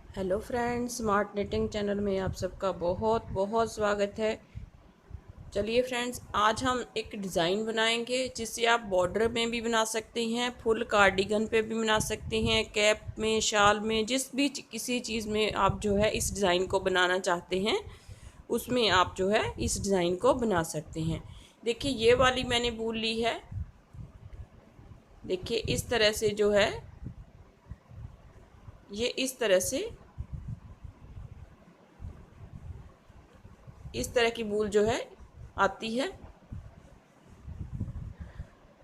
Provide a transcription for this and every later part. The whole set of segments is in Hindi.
Hello friends, smart knitting channel में आप सबका बहुत बहुत स्वागत है। चलिए फ्रेंड्स, आज हम एक डिज़ाइन बनाएंगे जिससे आप बॉर्डर में भी बना सकते हैं, फुल कार्डिगन पे भी बना सकते हैं, कैप में, शाल में, जिस भी किसी चीज़ में आप जो है इस डिज़ाइन को बनाना चाहते हैं उसमें आप जो है इस डिज़ाइन को बना सकते हैं। देखिए, ये वाली मैंने वूल ली है। देखिए, इस तरह से जो है ये इस तरह की वूल जो है आती है।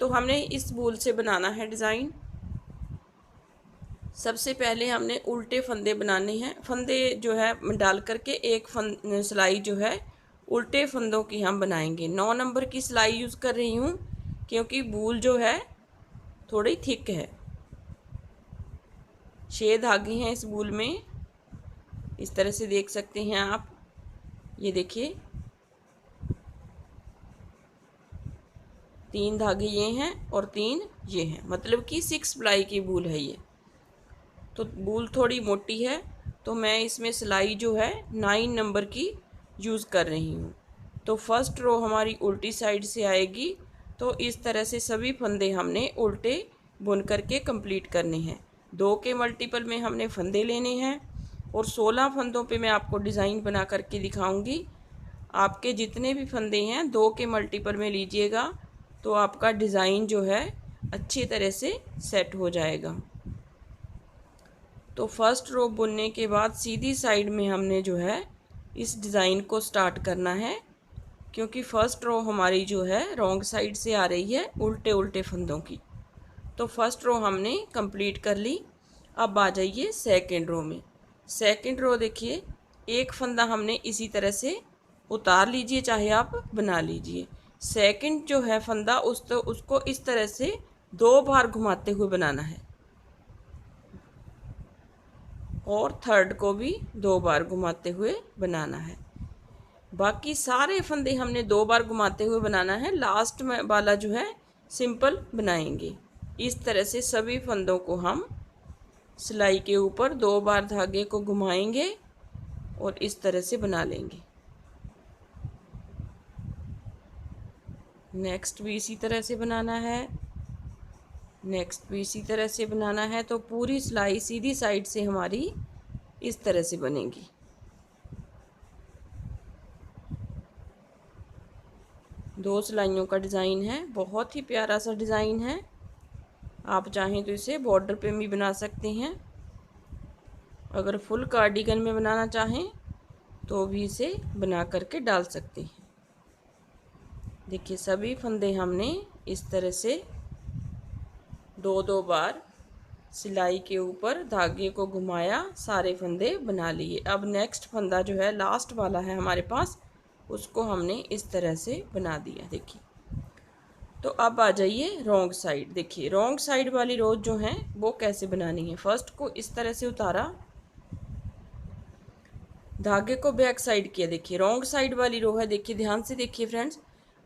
तो हमने इस वूल से बनाना है डिज़ाइन। सबसे पहले हमने उल्टे फंदे बनाने हैं। फंदे जो है डाल करके एक सिलाई जो है उल्टे फंदों की हम बनाएंगे। 9 नंबर की सिलाई यूज़ कर रही हूँ क्योंकि वूल जो है थोड़ी थिक है। 6 धागे हैं इस वूल में, इस तरह से देख सकते हैं आप। ये देखिए, 3 धागे ये हैं और 3 ये हैं, मतलब कि 6 प्लाई की वूल है ये। तो वूल थोड़ी मोटी है तो मैं इसमें सिलाई जो है 9 नंबर की यूज़ कर रही हूँ। तो फर्स्ट रो हमारी उल्टी साइड से आएगी। तो इस तरह से सभी फंदे हमने उल्टे बुन करके कंप्लीट करने हैं। 2 के मल्टीपल में हमने फंदे लेने हैं और 16 फंदों पे मैं आपको डिज़ाइन बना करके दिखाऊंगी। आपके जितने भी फंदे हैं 2 के मल्टीपल में लीजिएगा तो आपका डिज़ाइन जो है अच्छी तरह से सेट हो जाएगा। तो फर्स्ट रो बुनने के बाद सीधी साइड में हमने जो है इस डिज़ाइन को स्टार्ट करना है, क्योंकि फर्स्ट रो हमारी जो है रॉन्ग साइड से आ रही है, उल्टे उल्टे फंदों की। तो फर्स्ट रो हमने कंप्लीट कर ली। अब आ जाइए सेकंड रो में। सेकंड रो देखिए, एक फंदा हमने इसी तरह से उतार लीजिए, चाहे आप बना लीजिए। सेकंड जो है फंदा उसको इस तरह से 2 बार घुमाते हुए बनाना है और थर्ड को भी 2 बार घुमाते हुए बनाना है। बाकी सारे फंदे हमने 2 बार घुमाते हुए बनाना है। लास्ट में वाला जो है सिंपल बनाएंगे। इस तरह से सभी फंदों को हम सिलाई के ऊपर 2 बार धागे को घुमाएंगे और इस तरह से बना लेंगे। नेक्स्ट भी इसी तरह से बनाना है, नेक्स्ट भी इसी तरह से बनाना है। तो पूरी सिलाई सीधी साइड से हमारी इस तरह से बनेगी। दो सिलाइयों का डिज़ाइन है, बहुत ही प्यारा सा डिज़ाइन है। आप चाहें तो इसे बॉर्डर पे भी बना सकते हैं। अगर फुल कार्डिगन में बनाना चाहें तो भी इसे बना करके डाल सकते हैं। देखिए, सभी फंदे हमने इस तरह से 2-2 बार सिलाई के ऊपर धागे को घुमाया, सारे फंदे बना लिए। अब नेक्स्ट फंदा जो है लास्ट वाला है हमारे पास, उसको हमने इस तरह से बना दिया। देखिए, तो अब आ जाइए रॉन्ग साइड। देखिए, रॉन्ग साइड वाली रो जो है वो कैसे बनानी है। फर्स्ट को इस तरह से उतारा, धागे को बैक साइड किया। देखिए, रॉन्ग साइड वाली रो है। देखिए, ध्यान से देखिए फ्रेंड्स,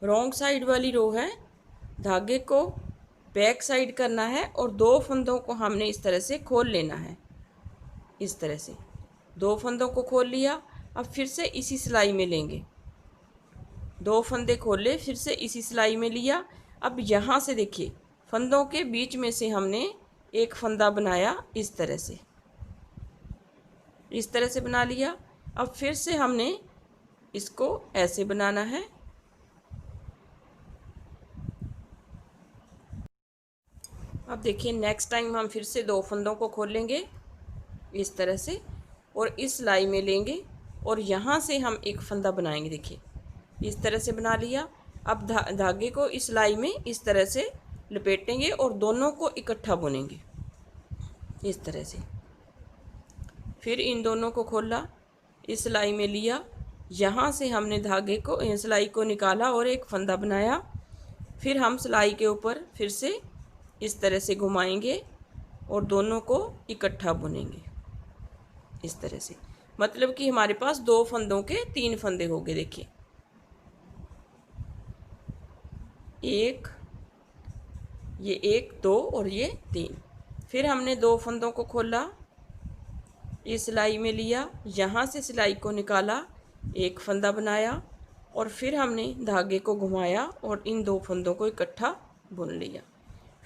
रॉन्ग साइड वाली रो है। धागे को बैक साइड करना है और 2 फंदों को हमने इस तरह से खोल लेना है। इस तरह से 2 फंदों को खोल लिया। अब फिर से इसी सिलाई में लेंगे। 2 फंदे खोले, फिर से इसी सिलाई में लिया। अब यहाँ से देखिए, फंदों के बीच में से हमने एक फंदा बनाया, इस तरह से बना लिया। अब फिर से हमने इसको ऐसे बनाना है। अब देखिए, नेक्स्ट टाइम हम फिर से 2 फंदों को खोलेंगे इस तरह से और इस सिलाई में लेंगे और यहाँ से हम एक फंदा बनाएंगे। देखिए, इस तरह से बना लिया। अब धागे को इस सिलाई में इस तरह से लपेटेंगे और दोनों को इकट्ठा बुनेंगे इस तरह से। फिर इन दोनों को खोला, इस सिलाई में लिया, यहाँ से हमने धागे को सिलाई को निकाला और एक फंदा बनाया। फिर हम सिलाई के ऊपर फिर से इस तरह से घुमाएंगे और दोनों को इकट्ठा बुनेंगे इस तरह से। मतलब कि हमारे पास 2 फंदों के 3 फंदे हो गए। देखिए, 1, ये 1, 2 और ये 3। फिर हमने 2 फंदों को खोला, इस सिलाई में लिया, यहाँ से सिलाई को निकाला, एक फंदा बनाया और फिर हमने धागे को घुमाया और इन दो फंदों को इकट्ठा बुन लिया।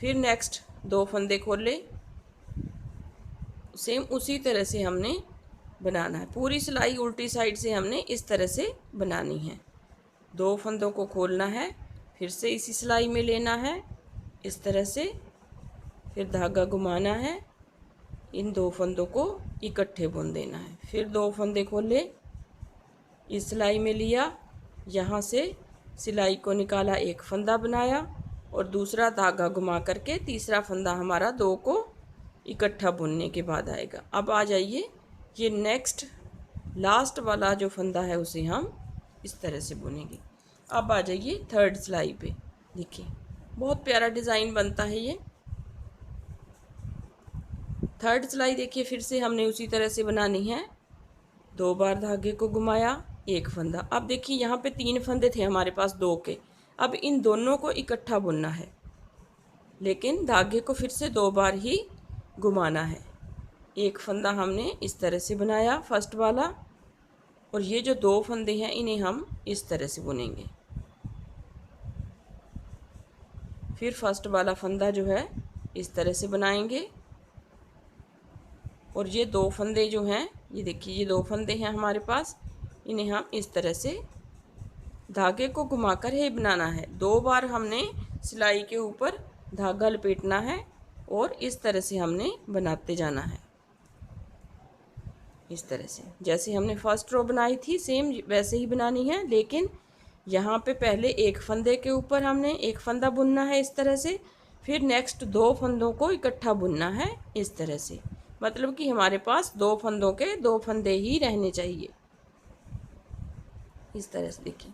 फिर नेक्स्ट दो फंदे खोले, सेम उसी तरह से हमने बनाना है। पूरी सिलाई उल्टी साइड से हमने इस तरह से बनानी है। दो फंदों को खोलना है, फिर से इसी सिलाई में लेना है इस तरह से, फिर धागा घुमाना है, इन दो फंदों को इकट्ठे बुन देना है। फिर दो फंदे खोले, इस सिलाई में लिया, यहाँ से सिलाई को निकाला, एक फंदा बनाया और दूसरा धागा घुमा करके तीसरा फंदा हमारा दो को इकट्ठा बुनने के बाद आएगा। अब आ जाइए, ये नेक्स्ट लास्ट वाला जो फंदा है उसे हम इस तरह से बुनेंगे। अब आ जाइए थर्ड सिलाई पे, देखिए बहुत प्यारा डिज़ाइन बनता है ये। थर्ड सिलाई देखिए फिर से हमने उसी तरह से बनानी है। दो बार धागे को घुमाया, एक फंदा। अब देखिए यहाँ पे तीन फंदे थे हमारे पास दो के, अब इन दोनों को इकट्ठा बुनना है, लेकिन धागे को फिर से दो बार ही घुमाना है। एक फंदा हमने इस तरह से बनाया फर्स्ट वाला, और ये जो दो फंदे हैं इन्हें हम इस तरह से बुनेंगे। फिर फर्स्ट वाला फंदा जो है इस तरह से बनाएंगे, और ये दो फंदे जो हैं, ये देखिए ये दो फंदे हैं हमारे पास, इन्हें हम इस तरह से धागे को घुमाकर ही बनाना है। दो बार हमने सिलाई के ऊपर धागा लपेटना है और इस तरह से हमने बनाते जाना है। इस तरह से जैसे हमने फर्स्ट रो बनाई थी सेम वैसे ही बनानी है, लेकिन यहाँ पे पहले एक फंदे के ऊपर हमने एक फंदा बुनना है इस तरह से, फिर नेक्स्ट दो फंदों को इकट्ठा बुनना है इस तरह से। मतलब कि हमारे पास दो फंदों के दो फंदे ही रहने चाहिए इस तरह से, देखिए।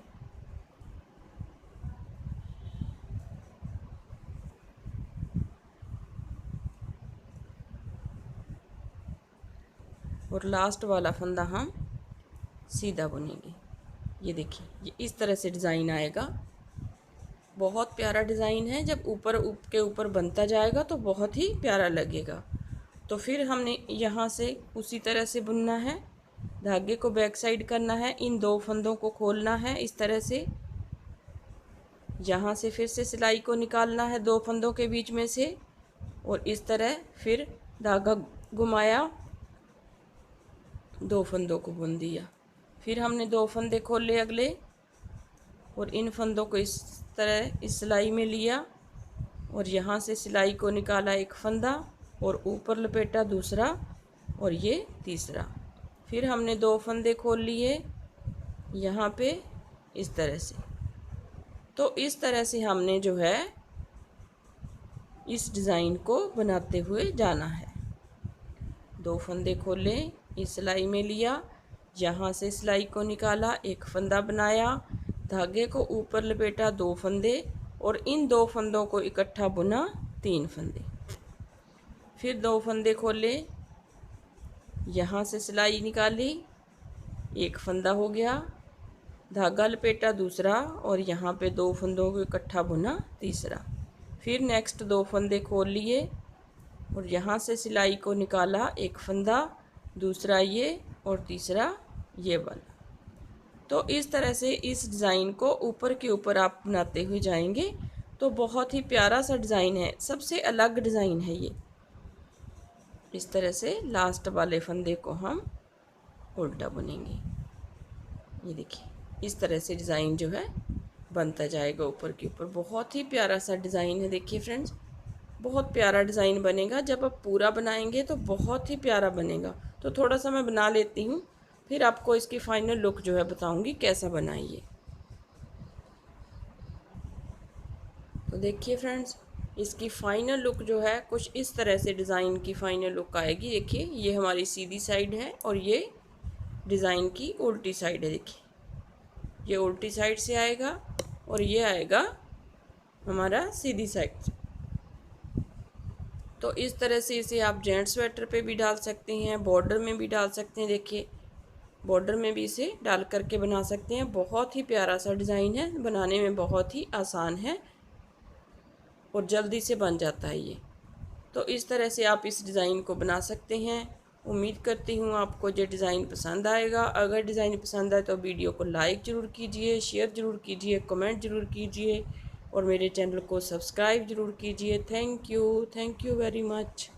और लास्ट वाला फंदा हम सीधा बुनेंगे। ये देखिए ये इस तरह से डिज़ाइन आएगा। बहुत प्यारा डिज़ाइन है, जब ऊपर के ऊपर बनता जाएगा तो बहुत ही प्यारा लगेगा। तो फिर हमने यहाँ से उसी तरह से बुनना है, धागे को बैक साइड करना है, इन दो फंदों को खोलना है इस तरह से, यहाँ से फिर से सिलाई को निकालना है दो फंदों के बीच में से, और इस तरह फिर धागा घुमाया, दो फंदों को बुन दिया। फिर हमने दो फंदे खोले अगले, और इन फंदों को इस तरह इस सिलाई में लिया, और यहाँ से सिलाई को निकाला एक फंदा और ऊपर लपेटा दूसरा और ये तीसरा। फिर हमने दो फंदे खोल लिए यहाँ पे इस तरह से। तो इस तरह से हमने जो है इस डिज़ाइन को बनाते हुए जाना है। दो फंदे खोले, इस सिलाई में लिया, यहाँ से सिलाई को निकाला, एक फंदा बनाया, धागे को ऊपर लपेटा दो फंदे, और इन दो फंदों को इकट्ठा बुना तीन फंदे। फिर दो फंदे खोले, यहाँ से सिलाई निकाली, एक फंदा हो गया, धागा लपेटा दूसरा, और यहाँ पे दो फंदों को इकट्ठा बुना तीसरा। फिर नेक्स्ट दो फंदे खोल लिए और यहाँ से सिलाई को निकाला, एक फंदा, दूसरा ये और तीसरा ये वाला। तो इस तरह से इस डिज़ाइन को ऊपर के ऊपर आप बनाते हुए जाएंगे तो बहुत ही प्यारा सा डिज़ाइन है, सबसे अलग डिज़ाइन है ये। इस तरह से लास्ट वाले फंदे को हम उल्टा बुनेंगे। ये देखिए इस तरह से डिज़ाइन जो है बनता जाएगा ऊपर के ऊपर। बहुत ही प्यारा सा डिज़ाइन है, देखिए फ्रेंड्स, बहुत प्यारा डिज़ाइन बनेगा। जब आप पूरा बनाएंगे तो बहुत ही प्यारा बनेगा। तो थोड़ा सा मैं बना लेती हूँ, फिर आपको इसकी फाइनल लुक जो है बताऊँगी कैसा बनाइए। तो देखिए फ्रेंड्स, इसकी फ़ाइनल लुक जो है कुछ इस तरह से डिज़ाइन की फ़ाइनल लुक आएगी। देखिए ये हमारी सीधी साइड है और ये डिज़ाइन की उल्टी साइड है। देखिए ये उल्टी साइड से आएगा और ये आएगा हमारा सीधी साइड से। तो इस तरह से इसे आप जेंट्स स्वेटर पे भी डाल सकते हैं, बॉर्डर में भी डाल सकते हैं। देखिए बॉर्डर में भी इसे डाल करके बना सकते हैं। बहुत ही प्यारा सा डिज़ाइन है, बनाने में बहुत ही आसान है और जल्दी से बन जाता है ये। तो इस तरह से आप इस डिज़ाइन को बना सकते हैं उम्मीद करती हूँ आपको ये डिज़ाइन पसंद आएगा। अगर डिज़ाइन पसंद आए तो वीडियो को लाइक ज़रूर कीजिए, शेयर ज़रूर कीजिए, कमेंट ज़रूर कीजिए और मेरे चैनल को सब्सक्राइब ज़रूर कीजिए। Thank you very much.